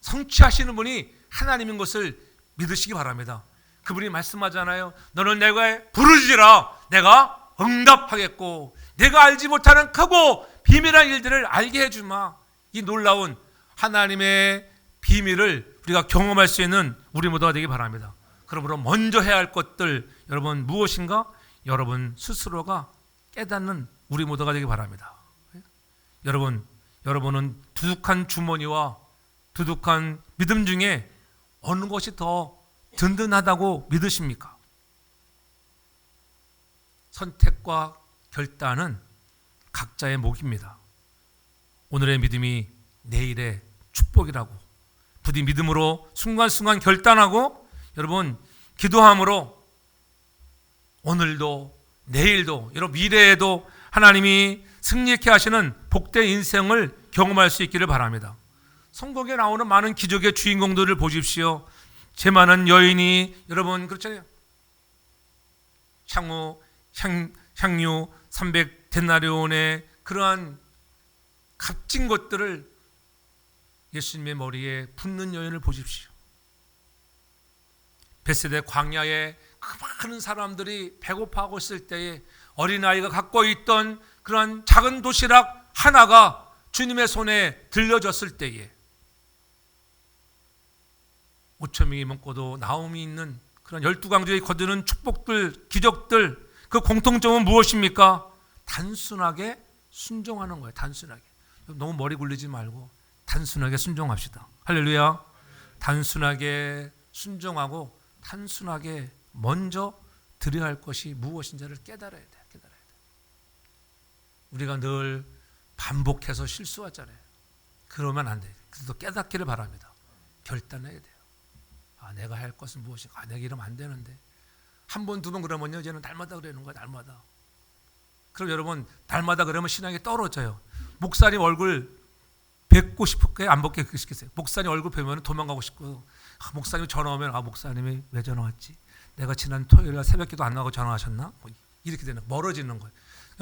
성취하시는 분이 하나님인 것을 믿으시기 바랍니다. 그분이 말씀하잖아요. 너는 내가 부르짖으라 내가 응답하겠고 내가 알지 못하는 크고 비밀한 일들을 알게 해주마. 이 놀라운 하나님의 비밀을 우리가 경험할 수 있는 우리 모두가 되기 바랍니다. 그러므로 먼저 해야 할 것들 여러분 무엇인가? 여러분 스스로가 깨닫는 우리 모두가 되기 바랍니다. 여러분은 두둑한 주머니와 두둑한 믿음 중에 어느 것이 더 든든하다고 믿으십니까? 선택과 결단은 각자의 몫입니다. 오늘의 믿음이 내일의 축복이라고 부디 믿음으로 순간순간 결단하고 여러분 기도함으로 오늘도 내일도 여러분 미래에도 하나님이 승리케 하시는 복된 인생을 경험할 수 있기를 바랍니다. 성경에 나오는 많은 기적의 주인공들을 보십시오. 제 많은 여인이 여러분 그렇잖아요. 향유 300데나리온의 그러한 값진 것들을 예수님의 머리에 붓는 여인을 보십시오. 벳세다 광야에 그 많은 사람들이 배고파하고 있을 때에 어린아이가 갖고 있던 그런 작은 도시락 하나가 주님의 손에 들려졌을 때에 5,000명이 먹고도 나옴이 있는 그런 12강조에 거두는 축복들, 기적들 그 공통점은 무엇입니까? 단순하게 순종하는 거예요. 단순하게. 너무 머리 굴리지 말고 단순하게 순종합시다. 할렐루야. 단순하게 순종하고 단순하게 먼저 드려야 할 것이 무엇인지를 깨달아야 돼. 우리가 늘 반복해서 실수하잖아요. 그러면 안 돼. 그래서 깨닫기를 바랍니다. 결단해야 돼요. 내가 할 것은 무엇인가? 내가 이러면 안 되는데. 한 번, 두 번 그러면요. 이제는 날마다 그러는 거예요. 날마다. 그럼 여러분 날마다 그러면 신앙이 떨어져요. 목사님 얼굴 뵙고 싶게 안 뵙게 시키세요. 목사님 얼굴 뵈면 도망가고 싶고 목사님 전화 오면 목사님이 왜 전화 왔지? 내가 지난 토요일날 새벽기도 안 나가고 전화하셨나? 이렇게 되는 멀어지는 거예요.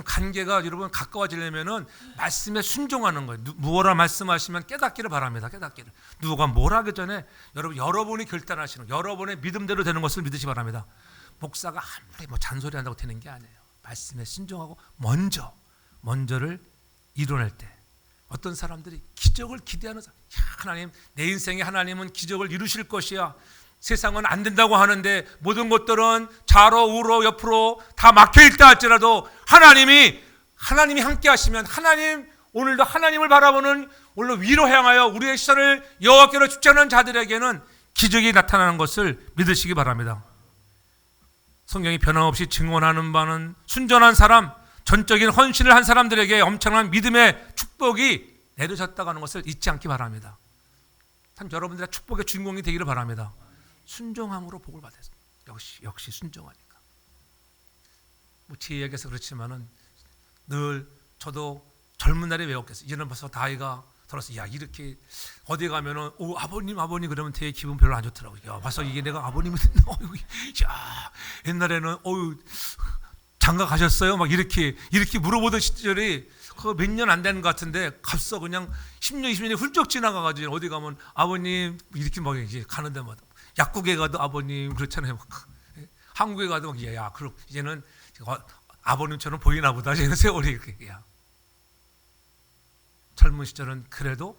관계가 여러분 가까워지려면은 말씀에 순종하는 거예요. 무엇라 말씀하시면 깨닫기를 바랍니다. 깨닫기를. 누가 뭘 하기 전에 여러분이 결단하시는 여러분의 믿음대로 되는 것을 믿으시 바랍니다. 목사가 아무리 잔소리한다고 되는 게 아니에요. 말씀에 순종하고 먼저를 이뤄낼 때 어떤 사람들이 기적을 기대하는 사람, 하나님 내 인생에 하나님은 기적을 이루실 것이야. 세상은 안 된다고 하는데 모든 것들은 좌로 우로 옆으로 다 막혀있다 할지라도 하나님이 함께 하시면 하나님 오늘도 하나님을 바라보는 오늘 위로 향하여 우리의 시선을 여호와께로 집중하는 자들에게는 기적이 나타나는 것을 믿으시기 바랍니다. 성경이 변함없이 증언하는 바는 순전한 사람, 전적인 헌신을 한 사람들에게 엄청난 믿음의 축복이 내려졌다고 하는 것을 잊지 않기 바랍니다. 참 여러분들의 축복의 주인공이 되기를 바랍니다. 순종함으로 복을 받았습니다. 역시 순종하니까. 제 이야기에서 그렇지만은 늘 저도 젊은 날에 외웠겠어요. 이제는 벌써 나이가 들어서 이렇게 어디 가면은 아버님 그러면 되게 기분 별로 안 좋더라고요. 벌써 이게 내가 아버님이 됐나? 옛날에는 장가 가셨어요? 막 이렇게 물어보던 시절이 몇 년 안 되는 것 같은데 갑자기 그냥 10년, 20년이 훌쩍 지나가가지고 어디 가면 아버님 이렇게 막 이제 가는 데마다 약국에 가도 아버님 그렇잖아요. 한국에 가도 막 야, 그럼 이제는 아버님처럼 보이나 보다. 이제는 세월이 이렇게. 야. 젊은 시절은 그래도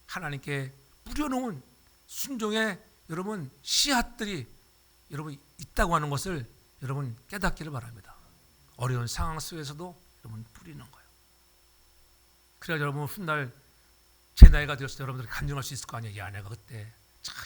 하나님께 뿌려놓은 순종의 여러분 씨앗들이 여러분 있다고 하는 것을 여러분 깨닫기를 바랍니다. 어려운 상황 속에서도 여러분 뿌리는 거예요. 그래야 여러분 훗날 제 나이가 되었을 때 여러분들이 간증할 수 있을 거 아니에요. 야, 내가 그때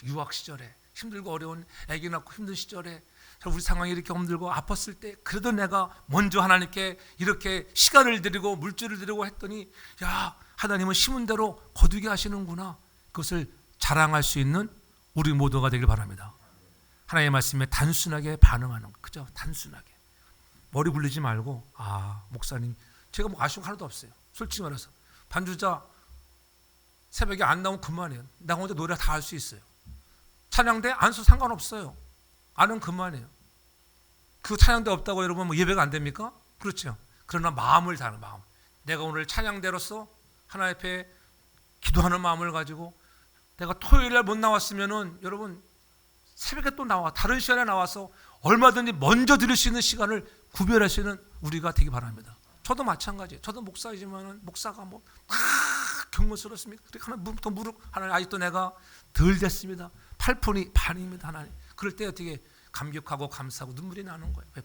유학 시절에 힘들고 어려운 아기 낳고 힘든 시절에 우리 상황이 이렇게 힘들고 아팠을 때 그래도 내가 먼저 하나님께 이렇게 시간을 드리고 물질을 드리고 했더니 야, 하나님은 심은 대로 거두게 하시는구나. 그것을 자랑할 수 있는 우리 모두가 되길 바랍니다. 하나님의 말씀에 단순하게 반응하는 거. 그죠? 단순하게. 머리 굴리지 말고 목사님 제가 뭐 아쉬운 거 하나도 없어요. 솔직히 말해서 반주자 새벽에 안 나오면 그만해요. 나 혼자 노래 다 할 수 있어요. 찬양대 안 써도 상관없어요. 안 하면 그만해요. 그 찬양대 없다고 여러분 뭐 예배가 안 됩니까? 그렇죠. 그러나 마음을 다하는 마음. 내가 오늘 찬양대로서 하나님 앞에 기도하는 마음을 가지고 내가 토요일날 못 나왔으면은 여러분 새벽에 또 나와 다른 시간에 나와서 얼마든지 먼저 드릴 수 있는 시간을 구별할 수 있는 우리가 되기 바랍니다. 저도 마찬가지예요. 저도 목사이지만 목사가 뭐 경건스럽습니까? 하나님부터 무릎 하나님 아직도 내가 덜 됐습니다. 8푼이 반입니다. 하나님. 그럴 때 어떻게 감격하고 감사하고 눈물이 나는 거예요. 왜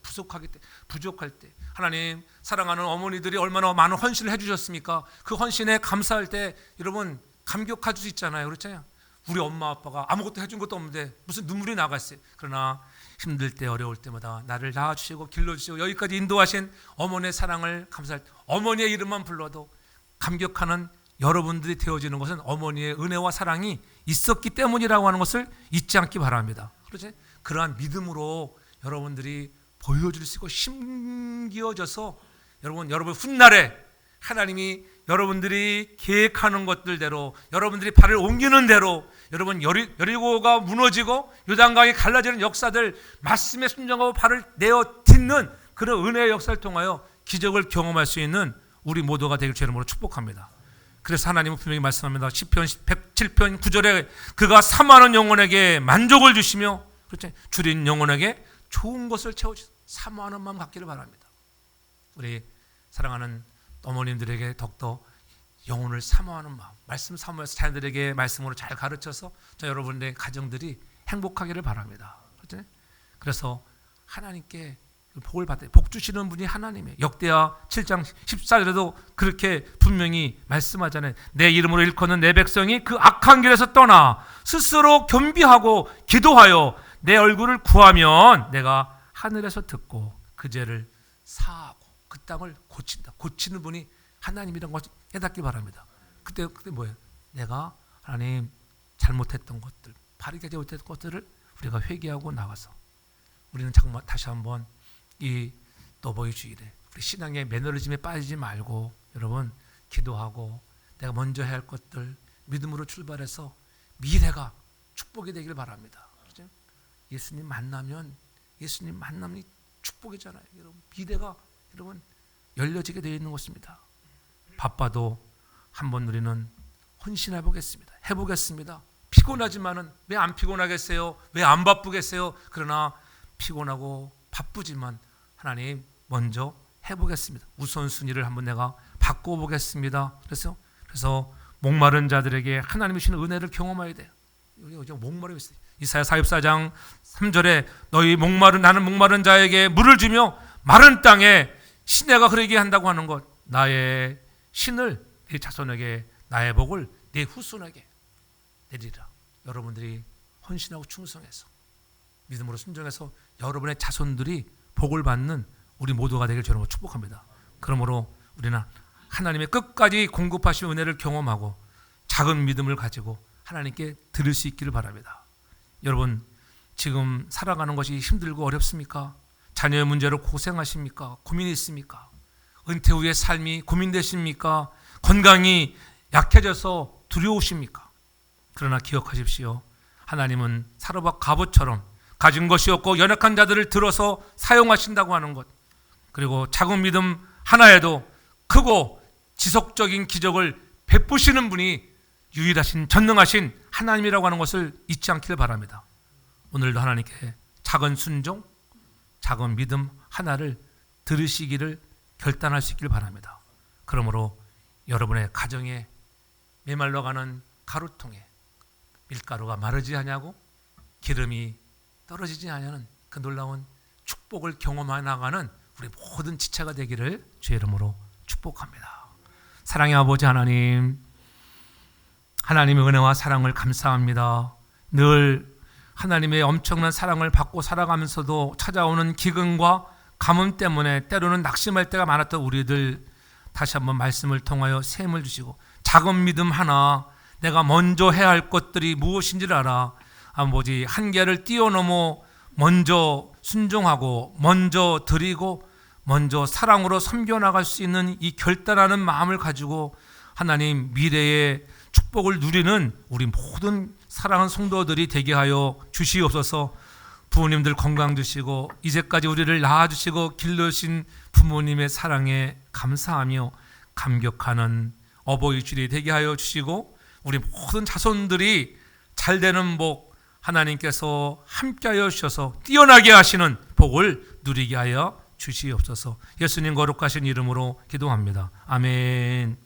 부족할 때 하나님 사랑하는 어머니들이 얼마나 많은 헌신을 해주셨습니까? 그 헌신에 감사할 때 여러분 감격할 수 있잖아요. 그렇잖아요. 우리 엄마 아빠가 아무것도 해준 것도 없는데 무슨 눈물이 나갔어요. 그러나 힘들 때 어려울 때마다 나를 낳아주시고 길러주시고 여기까지 인도하신 어머니의 사랑을 감사할 때 어머니의 이름만 불러도 감격하는 여러분들이 되어지는 것은 어머니의 은혜와 사랑이 있었기 때문이라고 하는 것을 잊지 않기 바랍니다. 그렇지? 그러한 믿음으로 여러분들이 보여줄 수 있고 심기어져서 여러분 훗날에 하나님이 여러분들이 계획하는 것들대로 여러분들이 발을 옮기는 대로 여러분 여리고가 무너지고 요단강이 갈라지는 역사들 말씀에 순종하고 발을 내어 딛는 그런 은혜의 역사를 통하여 기적을 경험할 수 있는 우리 모두가 되길 주의 이름으로 축복합니다. 그래서 하나님은 분명히 말씀합니다. 시편 107편 9절에 그가 사모하는 영혼에게 만족을 주시며 그렇죠? 줄인 영혼에게 좋은 것을 채워주시고 사모하는 마음 갖기를 바랍니다. 우리 사랑하는 어머님들에게 더욱더 영혼을 사모하는 마음, 말씀 사모해서 자녀들에게 말씀으로 잘 가르쳐서 저 여러분의 가정들이 행복하기를 바랍니다. 그렇죠? 그래서 하나님께 복을 받아요. 복 주시는 분이 하나님이에요. 역대하 7장 14절에도 그렇게 분명히 말씀하잖아요. 내 이름으로 일컫는 내 백성이 그 악한 길에서 떠나 스스로 겸비하고 기도하여 내 얼굴을 구하면 내가 하늘에서 듣고 그 죄를 사하고 그 땅을 고친다. 고치는 분이 하나님이라는 것을 깨닫기 바랍니다. 그때 뭐예요? 내가 하나님 잘못했던 것들, 바르게 하지 못했던 것들을 우리가 회개하고 나가서 우리는 정말 다시 한번 이 너버의 주일에 우리 신앙의 매너리즘에 빠지지 말고 여러분 기도하고 내가 먼저 해야 할 것들 믿음으로 출발해서 미래가 축복이 되길 바랍니다. 그렇죠? 예수님 만남이 축복이잖아요. 여러분 미래가 여러분 열려지게 되어 있는 것입니다. 바빠도 한번 우리는 헌신해 보겠습니다. 해보겠습니다. 피곤하지만은 왜 안 피곤하겠어요? 왜 안 바쁘겠어요? 그러나 피곤하고 바쁘지만 하나님 먼저 해보겠습니다. 우선순위를 한번 내가 바꿔보겠습니다. 그래서 목마른 자들에게 하나님이 주시는 은혜를 경험해야 돼요. 여기 목마르고 있어요. 이사야 44장 3절에 너희 나는 목마른 자에게 물을 주며 마른 땅에 시내가 흐르게 한다고 하는 것, 나의 신을 네 자손에게 나의 복을 네 후손에게 내리라. 여러분들이 헌신하고 충성해서 믿음으로 순종해서 여러분의 자손들이 복을 받는 우리 모두가 되길 저는 축복합니다. 그러므로 우리는 하나님의 끝까지 공급하신 은혜를 경험하고 작은 믿음을 가지고 하나님께 드릴 수 있기를 바랍니다. 여러분 지금 살아가는 것이 힘들고 어렵습니까? 자녀의 문제로 고생하십니까? 고민이 있습니까? 은퇴 후의 삶이 고민되십니까? 건강이 약해져서 두려우십니까? 그러나 기억하십시오. 하나님은 사로잡 갑옷처럼 가진 것이 없고 연약한 자들을 들어서 사용하신다고 하는 것, 그리고 작은 믿음 하나에도 크고 지속적인 기적을 베푸시는 분이 유일하신 전능하신 하나님이라고 하는 것을 잊지 않기를 바랍니다. 오늘도 하나님께 작은 순종, 작은 믿음 하나를 들으시기를 결단할 수 있기를 바랍니다. 그러므로 여러분의 가정에 메말라가는 가루통에 밀가루가 마르지 않냐고 기름이 떨어지지 않냐는 그 놀라운 축복을 경험해 나가는 우리 모든 지체가 되기를 주의 이름으로 축복합니다. 사랑의 아버지 하나님, 하나님의 은혜와 사랑을 감사합니다. 늘 하나님의 엄청난 사랑을 받고 살아가면서도 찾아오는 기근과 가뭄 때문에 때로는 낙심할 때가 많았던 우리들, 다시 한번 말씀을 통하여 셈을 주시고 작은 믿음 하나, 내가 먼저 해야 할 것들이 무엇인지를 알아 아버지 한계를 뛰어넘어 먼저 순종하고 먼저 드리고 먼저 사랑으로 섬겨나갈 수 있는 이 결단하는 마음을 가지고 하나님 미래의 축복을 누리는 우리 모든 사랑하는 성도들이 되게 하여 주시옵소서. 부모님들 건강 주시고 이제까지 우리를 낳아주시고 길러주신 부모님의 사랑에 감사하며 감격하는 어버이 주일이 되게 하여 주시고 우리 모든 자손들이 잘되는 복 하나님께서 함께하여 주셔서 뛰어나게 하시는 복을 누리게 하여 주시옵소서. 예수님 거룩하신 이름으로 기도합니다. 아멘.